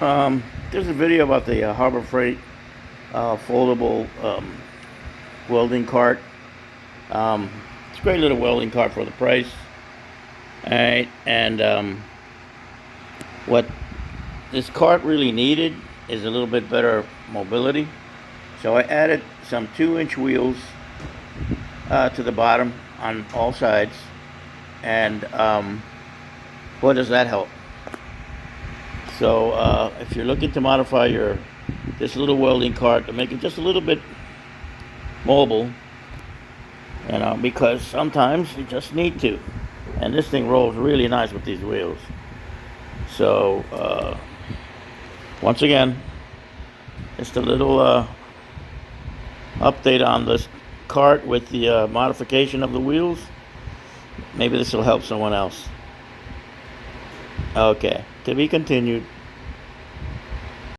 There's a video about the Harbor Freight foldable welding cart. It's a great little welding cart for the price. Alright, and what this cart really needed is a little bit better mobility. So I added some 2-inch wheels to the bottom on all sides. And what does that help? So if you're looking to modify this little welding cart to make it just a little bit mobile, because sometimes you just need to, and this thing rolls really nice with these wheels. So once again, just a little update on this cart with the modification of the wheels. Maybe this will help someone else. Okay, to be continued.